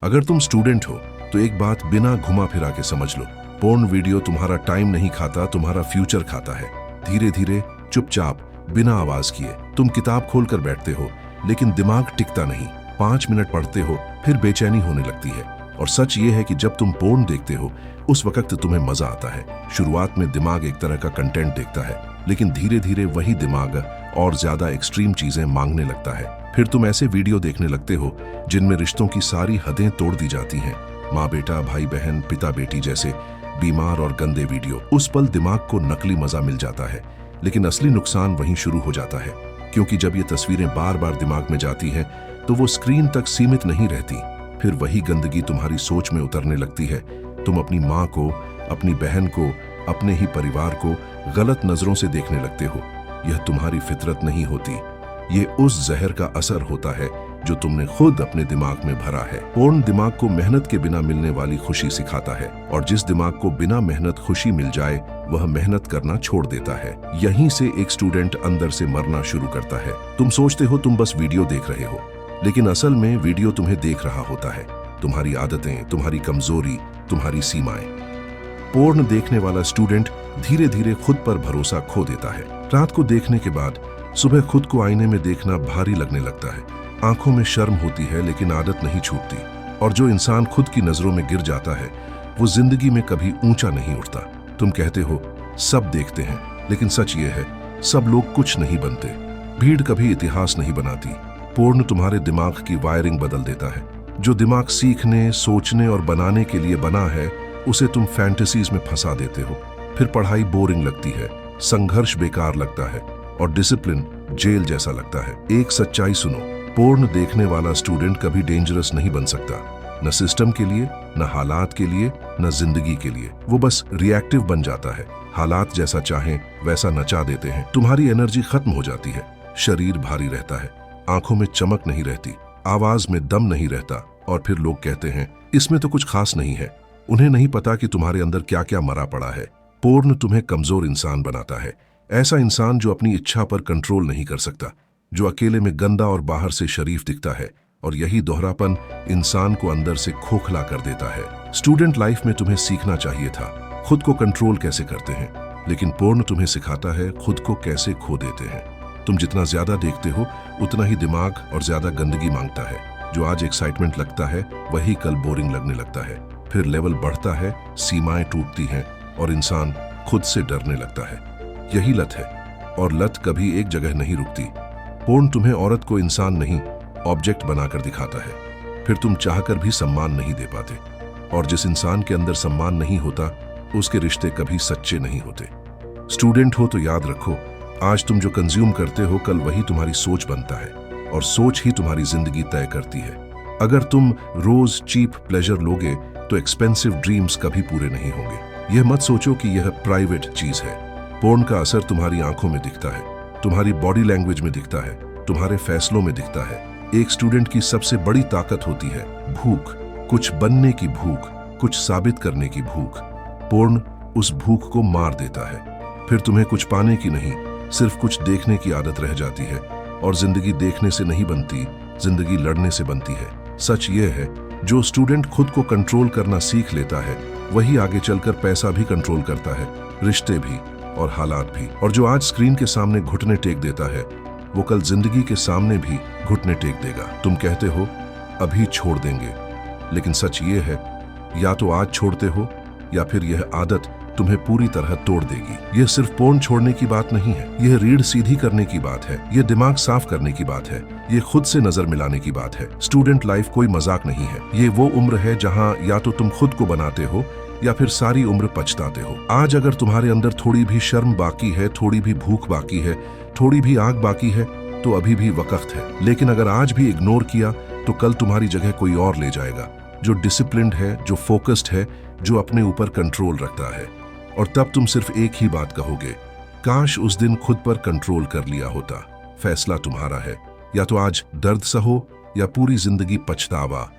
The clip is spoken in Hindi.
अगर तुम स्टूडेंट हो तो एक बात बिना घुमा फिरा के समझ लो, पोर्न वीडियो तुम्हारा टाइम नहीं खाता, तुम्हारा फ्यूचर खाता है। धीरे धीरे, चुपचाप, बिना आवाज किए तुम किताब खोलकर बैठते हो, लेकिन दिमाग टिकता नहीं। 5 मिनट पढ़ते हो, फिर बेचैनी होने लगती है। और सच ये है कि जब तुम पोर्न देखते हो उस वक्त तुम्हें मजा आता है। शुरुआत में दिमाग एक तरह का कंटेंट देखता है, लेकिन धीरे धीरे वही दिमाग और ज्यादा एक्सट्रीम चीजें मांगने लगता है। फिर तुम ऐसे वीडियो देखने लगते हो जिनमें रिश्तों की सारी हदें तोड़ दी जाती हैं। माँ बेटा, भाई बहन, पिता बेटी जैसे बीमार और गंदे वीडियो। उस पल दिमाग को नकली मजा मिल जाता है, लेकिन असली नुकसान वहीं शुरू हो जाता है। क्योंकि जब ये तस्वीरें बार बार दिमाग में जाती हैं तो वो स्क्रीन तक सीमित नहीं रहती। फिर वही गंदगी तुम्हारी सोच में उतरने लगती है। तुम अपनी माँ को, अपनी बहन को, अपने ही परिवार को गलत नजरों से देखने लगते हो। यह तुम्हारी फितरत नहीं होती, ये उस जहर का असर होता है जो तुमने खुद अपने दिमाग में भरा है। पोर्न दिमाग को मेहनत के बिना मिलने वाली खुशी सिखाता है, और जिस दिमाग को बिना मेहनत खुशी मिल जाए वह मेहनत करना छोड़ देता है। यहीं से एक स्टूडेंट अंदर से मरना शुरू करता है। तुम सोचते हो तुम बस वीडियो देख रहे हो, लेकिन असल में वीडियो तुम्हें देख रहा होता है। तुम्हारी आदतें, तुम्हारी कमजोरी, तुम्हारी सीमाएं। पोर्न देखने वाला स्टूडेंट धीरे धीरे खुद पर भरोसा खो देता है। रात को देखने के बाद सुबह खुद को आईने में देखना भारी लगने लगता है। आंखों में शर्म होती है, लेकिन आदत नहीं छूटती। और जो इंसान खुद की नजरों में गिर जाता है वो जिंदगी में कभी ऊंचा नहीं उठता। तुम कहते हो सब देखते हैं, लेकिन सच ये है सब लोग कुछ नहीं बनते। भीड़ कभी इतिहास नहीं बनाती। पोर्न तुम्हारे दिमाग की वायरिंग बदल देता है। जो दिमाग सीखने, सोचने और बनाने के लिए बना है उसे तुम फैंटेसीज में फंसा देते हो। फिर पढ़ाई बोरिंग लगती है, संघर्ष बेकार लगता है, और डिसिप्लिन जेल जैसा लगता है। एक सच्चाई सुनो, पोर्न देखने वाला स्टूडेंट कभी डेंजरस नहीं बन सकता। न सिस्टम के लिए, न हालात के लिए, न जिंदगी के लिए। वो बस रिएक्टिव बन जाता है। हालात जैसा चाहें वैसा नचा देते हैं। तुम्हारी एनर्जी खत्म हो जाती है, शरीर भारी रहता है, आंखों में चमक नहीं रहती, आवाज में दम नहीं रहता। और फिर लोग कहते हैं इसमें तो कुछ खास नहीं है। उन्हें नहीं पता कि तुम्हारे अंदर क्या क्या मरा पड़ा है। पोर्न तुम्हें कमजोर इंसान बनाता है, ऐसा इंसान जो अपनी इच्छा पर कंट्रोल नहीं कर सकता, जो अकेले में गंदा और बाहर से शरीफ दिखता है। और यही दोहरापन इंसान को अंदर से खोखला कर देता है। स्टूडेंट लाइफ में तुम्हें सीखना चाहिए था खुद को कंट्रोल कैसे करते हैं, लेकिन पोर्न तुम्हें सिखाता है खुद को कैसे खो देते हैं। तुम जितना ज्यादा देखते हो उतना ही दिमाग और ज्यादा गंदगी मांगता है। जो आज एक्साइटमेंट लगता है वही कल बोरिंग लगने लगता है। फिर लेवल बढ़ता है, सीमाएं टूटती हैं और इंसान खुद से डरने लगता है। यही लत है, और लत कभी एक जगह नहीं रुकती। पोर्न तुम्हें औरत को इंसान नहीं, ऑब्जेक्ट बनाकर दिखाता है। फिर तुम चाहकर भी सम्मान नहीं दे पाते। और जिस इंसान के अंदर सम्मान नहीं होता उसके रिश्ते कभी सच्चे नहीं होते। स्टूडेंट हो तो याद रखो, आज तुम जो कंज्यूम करते हो कल वही तुम्हारी सोच बनता है, और सोच ही तुम्हारी जिंदगी तय करती है। अगर तुम रोज चीप प्लेजर लोगे तो एक्सपेंसिव ड्रीम्स कभी पूरे नहीं होंगे। यह मत सोचो कि यह प्राइवेट चीज है। पोर्न का असर तुम्हारी आंखों में दिखता है, तुम्हारी बॉडी लैंग्वेज में दिखता है, तुम्हारे फैसलों में दिखता है। एक स्टूडेंट की सबसे बड़ी ताकत होती है भूख, कुछ बनने की भूख, कुछ साबित करने की भूख। पोर्न उस भूख को मार देता है। फिर तुम्हें कुछ पाने की नहीं, सिर्फ कुछ देखने की आदत रह जाती है। और जिंदगी देखने से नहीं बनती, जिंदगी लड़ने से बनती है। सच ये है, जो स्टूडेंट खुद को कंट्रोल करना सीख लेता है वही आगे चलकर पैसा भी कंट्रोल करता है, रिश्ते भी और हालात भी। और जो आज स्क्रीन के सामने घुटने टेक देता है वो कल जिंदगी के सामने भी घुटने टेक देगा। तुम कहते हो अभी छोड़ देंगे, लेकिन सच ये है या तो आज छोड़ते हो या फिर यह आदत तुम्हें पूरी तरह तोड़ देगी। यह सिर्फ पोर्न छोड़ने की बात नहीं है, यह रीढ़ सीधी करने की बात है, यह दिमाग साफ करने की बात है, यह खुद से नजर मिलाने की बात है। स्टूडेंट लाइफ कोई मजाक नहीं है। ये वो उम्र है जहां या तो तुम खुद को बनाते हो या फिर सारी उम्र पछताते हो। आज अगर तुम्हारे अंदर थोड़ी भी शर्म बाकी है, थोड़ी भी भूख बाकी है, थोड़ी भी आग बाकी है तो अभी भी वक्त है। लेकिन अगर आज भी इग्नोर किया तो कल तुम्हारी जगह कोई और ले जाएगा, जो डिसिप्लिन्ड है, जो फोकस्ड है, जो अपने ऊपर कंट्रोल रखता है। और तब तुम सिर्फ एक ही बात कहोगे, काश उस दिन खुद पर कंट्रोल कर लिया होता। फैसला तुम्हारा है, या तो आज दर्द सहो या पूरी जिंदगी पछतावा।